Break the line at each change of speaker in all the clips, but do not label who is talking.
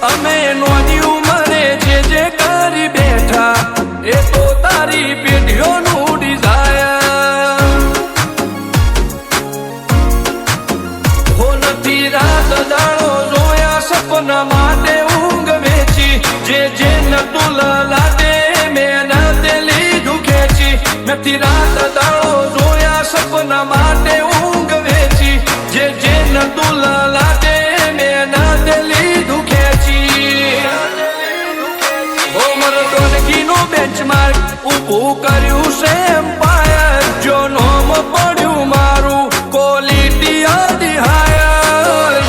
અમે નોની ઉંમરે જે કરી બેઠા એ તો તારી પેઢીઓનું ડિઝાયર હો નથી રાત દાડો જોયા સપના માટે ઊંઘ વેચી જે નતું લાદે મેં તે લીધું ખેંચી નથી રાત દાડો જોયા સપના માટે ઊંઘ વેચી જે નતું લાદે મેં તે લીધું બેન્ચમાર્ક ઊભું કર્યું છે એમ્પાયર જો નોમ પડ્યું મારું ક્વોલિટી આદિ હાયર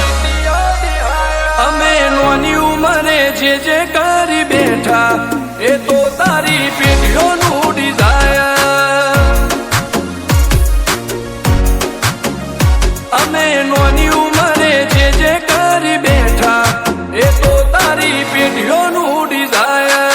અમે નોની ઉંમરે જે કરી બેઠા એ તો તારી પેઢીઓનું ડિઝાયર અમે નોની ઉંમરે જે કરી બેઠા એ તો તારી પેઢીઓનું ડિઝાયર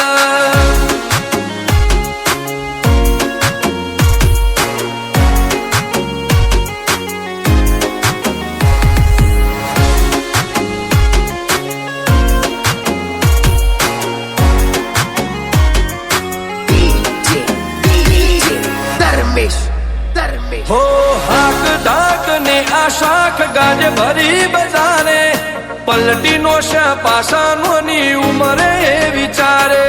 हो हाक डाक ने आशाख गाज भरी बजारे पलटी नो पासानो नी उमरे विचारे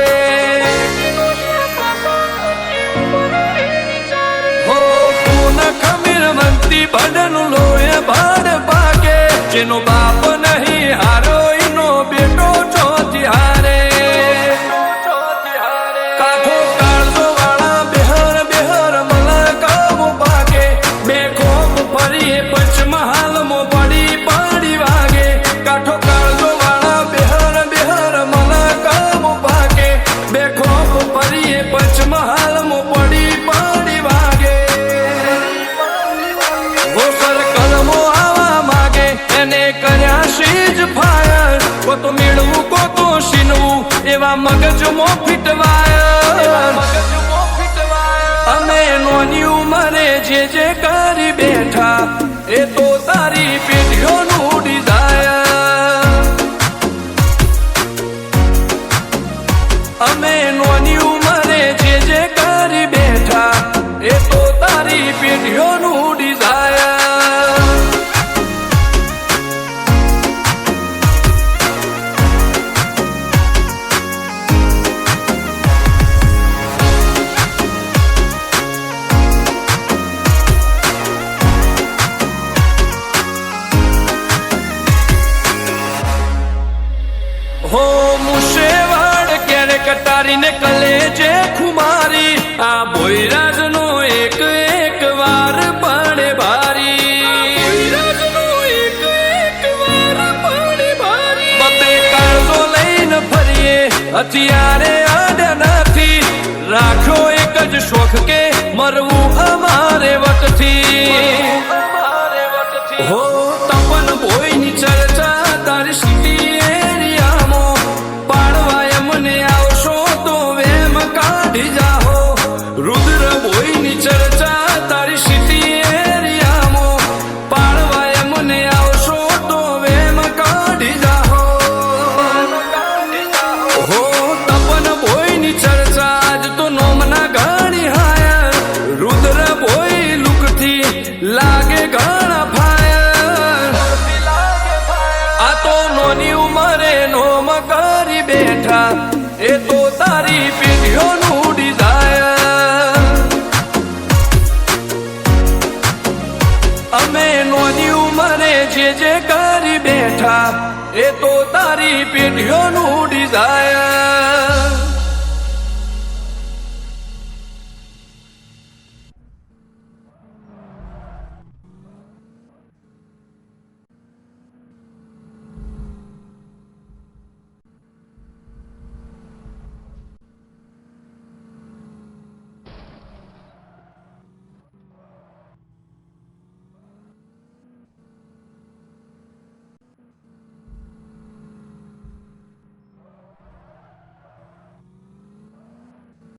हो पून खमीर मंती बदन लोए भाड़ पाके जेनो बाप नहीं हारो इनो बेटो चौथी हारे पंचमहाल मो पड़ी पाड़ी वागे काठो काळजो वाला बेहर मला काम पाके बेखोफ परिये पंचमहाल मो पड़ी पाड़ी वागे वो सर्कल मो आवा मागे एने कर्या शीज फायर को तो मेळवू को तो शीनवू एवा मगज मो फिटवायर અમે નોની ઉંમરે જે કરી બેઠા એ તો તારી પેઢીઓનું ડિઝાયર અમે નોની ઉંમરે જે કરી બેઠા એ તો તારી પેઢીઓનું ડિઝાયર हो मुशेवाड़ क्यारे कटारी ने कलेजे खुमारी आ भोईराज नो एक वार पाड़े भारी बते काळजो लईने फरीए हथियारे आड्या नथी राख्यो एक ज शोख के मरवू अमारे वटथी हो तपन भोईनी चर्चा तारी सिटी रुद्र भोईनी चर्चा तारी सिटी एरियामो पाड़वाय मने आवशो तो वेम काढी जाहो हो तपन भोईनी चर्चा आज तो नोमना घणी हायर रुद्र भोई लुकथी लागे घणा फायर आ तो नोनी उमरे नोम करी बेठा ए तो तारी पेढीओનું અમે નોની ઉંમરે જે કરી બેઠા એ તો તારી પેઢીઓનું ડિઝાયર